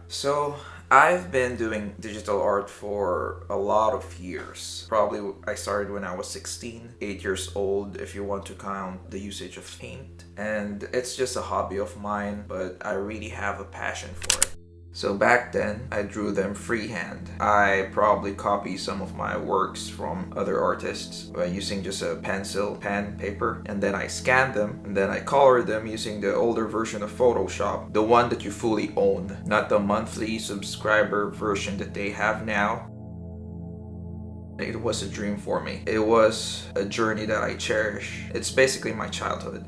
So I've been doing digital art for a lot of years. Probably I started when I was 16, 8 years old if you want to count the usage of paint. And it's just a hobby of mine, but I really have a passion for it. So back then, I drew them freehand. I probably copy some of my works from other artists by using just a pencil, pen, paper, and then I scan them, and then I color them using the older version of Photoshop, the one that you fully own, not the monthly subscriber version that they have now. It was a dream for me. It was a journey that I cherish. It's basically my childhood.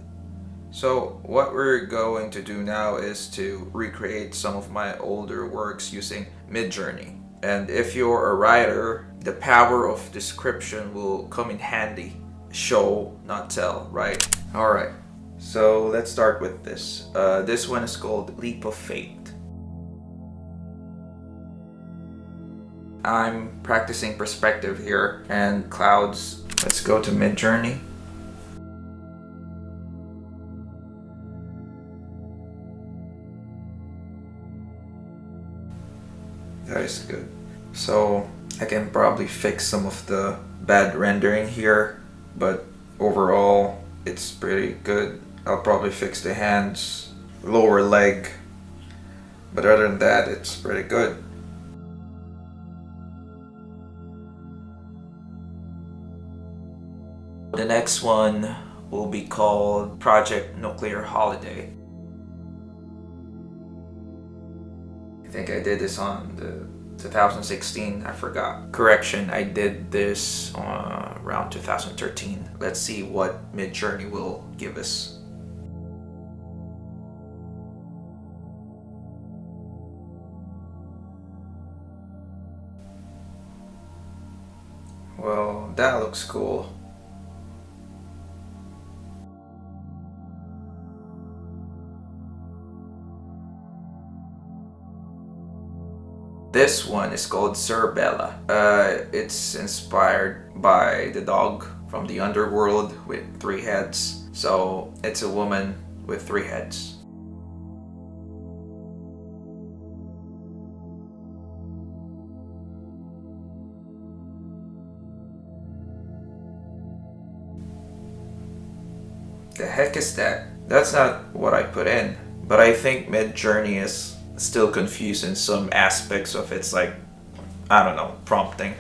So what we're going to do now is to recreate some of my older works using Midjourney. And if you're a writer, the power of description will come in handy. Show, not tell, right? Alright, so let's start with this. This one is called Leap of Faith. I'm practicing perspective here and clouds. Let's go to Midjourney. That is good. So I can probably fix some of the bad rendering here, but overall it's pretty good. I'll probably fix the hands, lower leg, but other than that it's pretty good. The next one will be called Project Nuclear Holiday. I think I did this on the 2016, I forgot. Correction, I did this around 2013. Let's see what Midjourney will give us. Well, that looks cool. This one is called Cerbella. It's inspired by the dog from the underworld with 3 heads. So it's a woman with 3 heads. The heck is that? That's not what I put in. But I think Midjourney is still confused in some aspects of its, like, I don't know, prompting.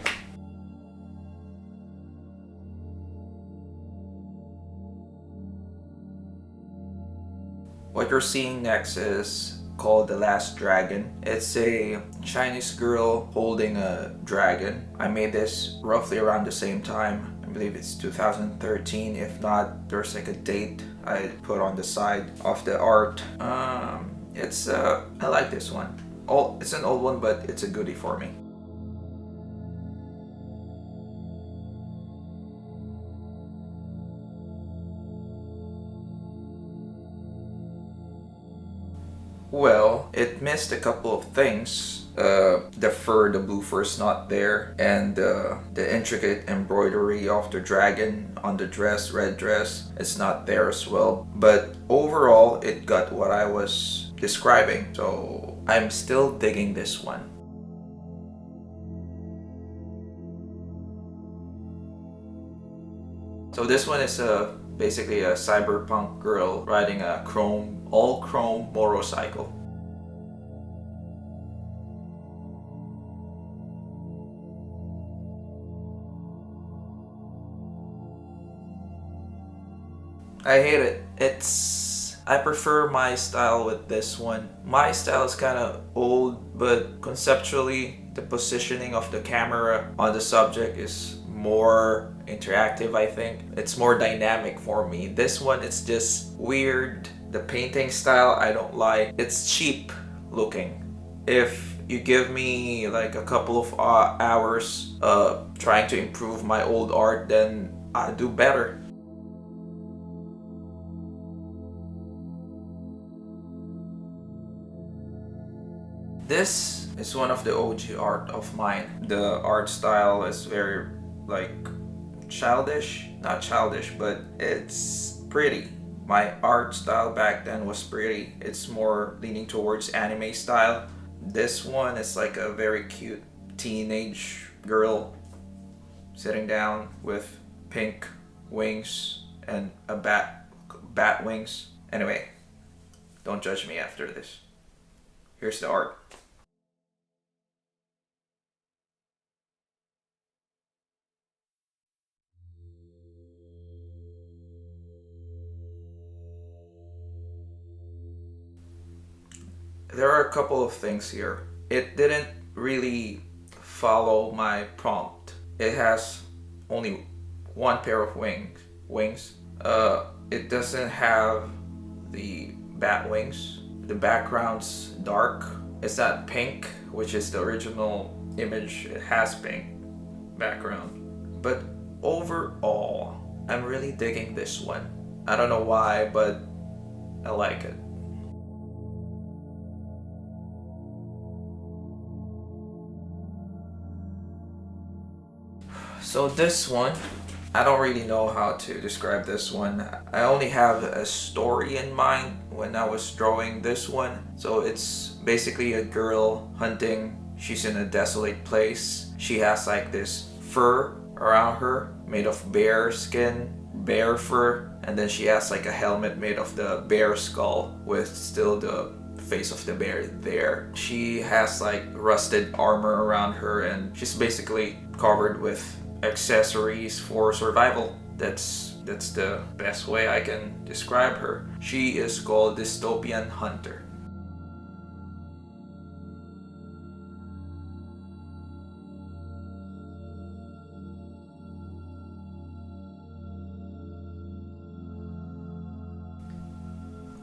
What you're seeing next is called The Last Dragon. It's a Chinese girl holding a dragon. I made this roughly around the same time. I believe it's 2013. If not, there's like a date I put on the side of the art. I like this one. It's an old one, but it's a goodie for me. Well, it missed a couple of things. The fur, the blue fur is not there, and the intricate embroidery of the dragon on the dress, red dress, it's not there as well. But overall, it got what I was describing, so I'm still digging this one. So this one is basically a cyberpunk girl riding a all chrome motorcycle. I hate it. I prefer my style with this one. My style is kind of old, but conceptually, the positioning of the camera on the subject is more interactive, I think. It's more dynamic for me. This one, it's just weird. The painting style, I don't like. It's cheap looking. If you give me like a couple of hours trying to improve my old art, then I'll do better. This is one of the OG art of mine. The art style is very, like, childish. Not childish, but it's pretty. My art style back then was pretty. It's more leaning towards anime style. This one is like a very cute teenage girl sitting down with pink wings and a bat wings. Anyway, don't judge me after this. Here's the art. There are a couple of things here. It didn't really follow my prompt. It has only one pair of wings. It doesn't have the bat wings. The background's dark. It's not pink, which is the original image. It has pink background. But overall, I'm really digging this one. I don't know why, but I like it. So this one, I don't really know how to describe this one. I only have a story in mind when I was drawing this one. So it's basically a girl hunting. She's in a desolate place. She has like this fur around her made of bear skin, bear fur, and then she has like a helmet made of the bear skull with still the face of the bear there. She has like rusted armor around her, and she's basically covered with accessories for survival. That's the best way I can describe her. She is called Dystopian Hunter.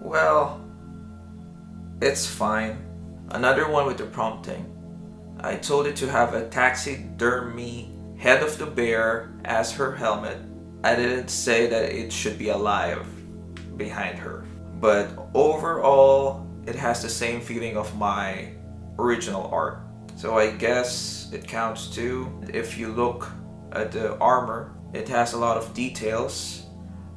Well, it's fine. Another one with the prompting. I told it to have a taxidermy head of the bear as her helmet. I didn't say that it should be alive behind her. But overall, it has the same feeling of my original art. So I guess it counts too. If you look at the armor, it has a lot of details,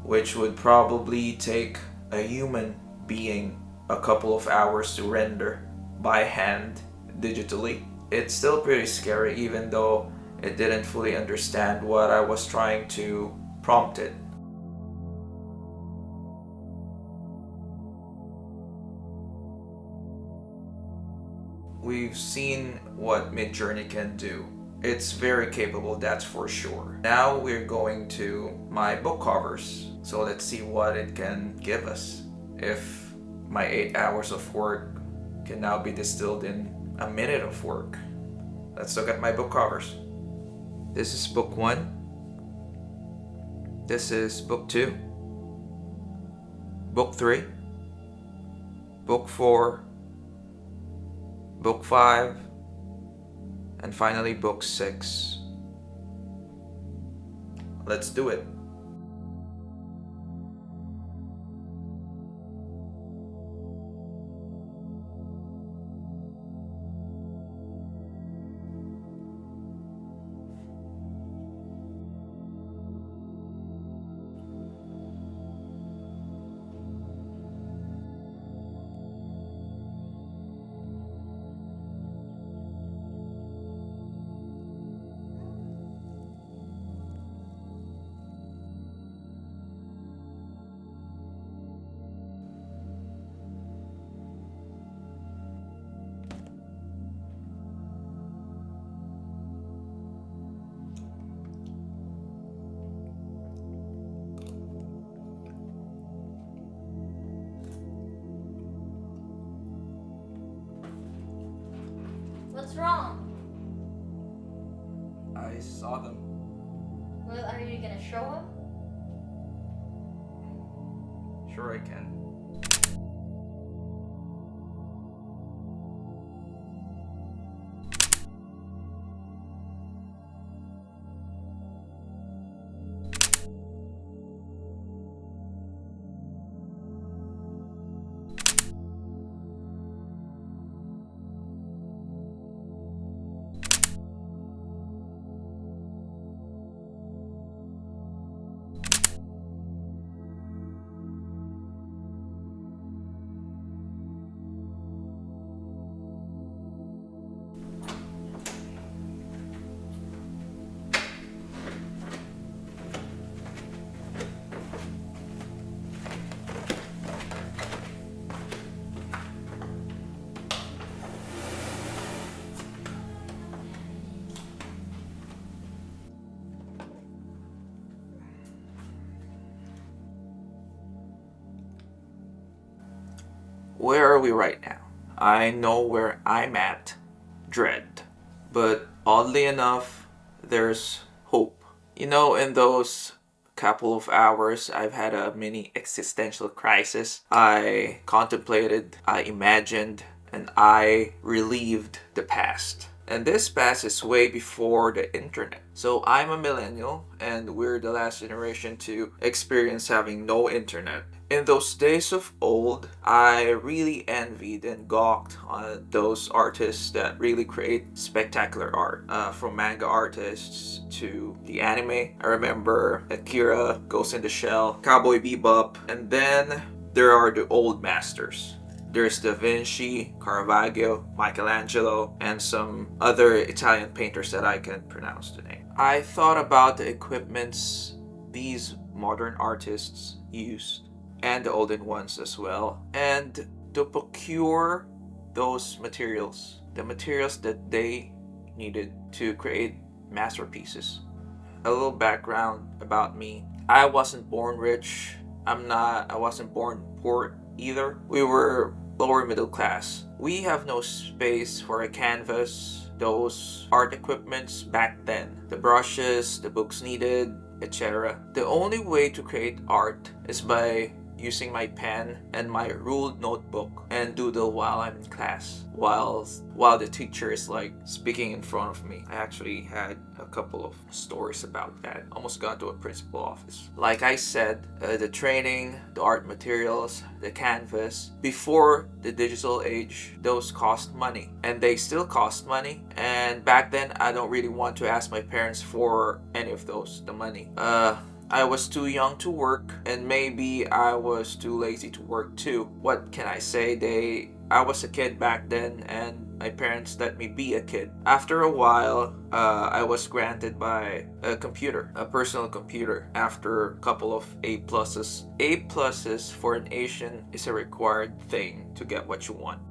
which would probably take a human being a couple of hours to render by hand digitally. It's still pretty scary, even though it didn't fully understand what I was trying to prompt it. We've seen what Midjourney can do. It's very capable, that's for sure. Now we're going to my book covers. So let's see what it can give us. If my 8 hours of work can now be distilled in a minute of work. Let's look at my book covers. This is book 1. This is book 2. Book 3. Book 4. Book 5. And finally book 6. Let's do it. What's wrong? I saw them. Well, are you gonna show him? Sure I can. Where are we right now? I know where I'm at. Dread. But oddly enough, there's hope. You know, in those couple of hours, I've had a mini existential crisis. I contemplated, I imagined, and I relieved the past. And this past is way before the internet. So I'm a millennial, and we're the last generation to experience having no internet. In those days of old, I really envied and gawked on those artists that really create spectacular art. From manga artists to the anime. I remember Akira, Ghost in the Shell, Cowboy Bebop, and then there are the old masters. There's Davinci, Caravaggio, Michelangelo, and some other Italian painters that I can pronounce the name. I thought about the equipments these modern artists used, and the olden ones as well, and to procure those materials, the materials that they needed to create masterpieces. A little background about me. I wasn't born rich. I wasn't born poor either. We were lower middle class. We have no space for a canvas, those art equipments back then. The brushes, the books needed, etc. The only way to create art is by using my pen and my ruled notebook and doodle while I'm in class, while the teacher is like speaking in front of me. I actually had a couple of stories about that. Almost got to a principal office. Like I said, the training, the art materials, the canvas, before the digital age, those cost money, and they still cost money. And back then, I don't really want to ask my parents for any of the money. I was too young to work, and maybe I was too lazy to work too. What can I say? I was a kid back then, and my parents let me be a kid. After a while, I was granted by a computer, a personal computer, after a couple of A pluses. A pluses for an Asian is a required thing to get what you want.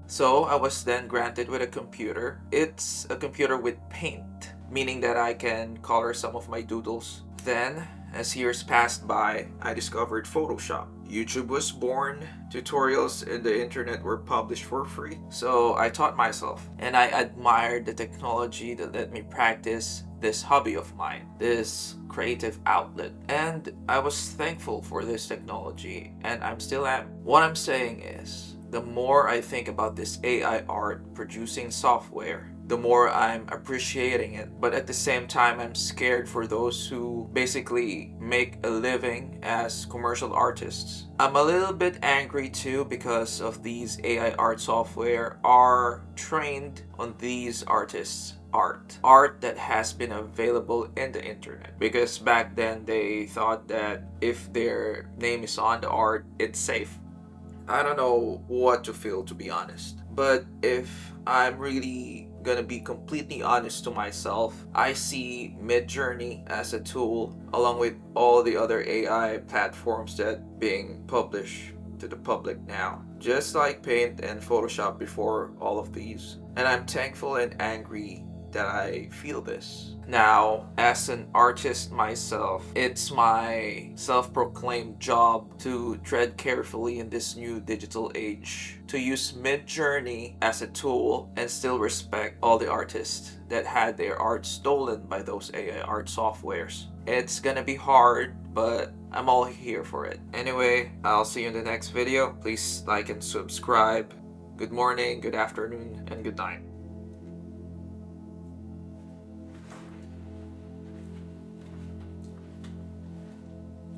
So I was then granted with a computer. It's a computer with paint, meaning that I can color some of my doodles. Then, as years passed by, I discovered Photoshop. YouTube was born, tutorials in the internet were published for free. So I taught myself, and I admired the technology that let me practice this hobby of mine, this creative outlet. And I was thankful for this technology, and I'm still am. What I'm saying is, the more I think about this AI art producing software, the more I'm appreciating it. But at the same time, I'm scared for those who basically make a living as commercial artists. I'm a little bit angry too because of these AI art software are trained on these artists' art that has been available in the internet, because back then they thought that if their name is on the art, it's safe. I don't know what to feel, to be honest. But if I'm really gonna be completely honest to myself, I see Midjourney as a tool along with all the other AI platforms that being published to the public now. Just like Paint and Photoshop before all of these. And I'm thankful and angry that I feel this. Now, as an artist myself, it's my self-proclaimed job to tread carefully in this new digital age, to use Midjourney as a tool and still respect all the artists that had their art stolen by those AI art softwares. It's gonna be hard, but I'm all here for it. Anyway, I'll see you in the next video. Please like and subscribe. Good morning, good afternoon, and good night.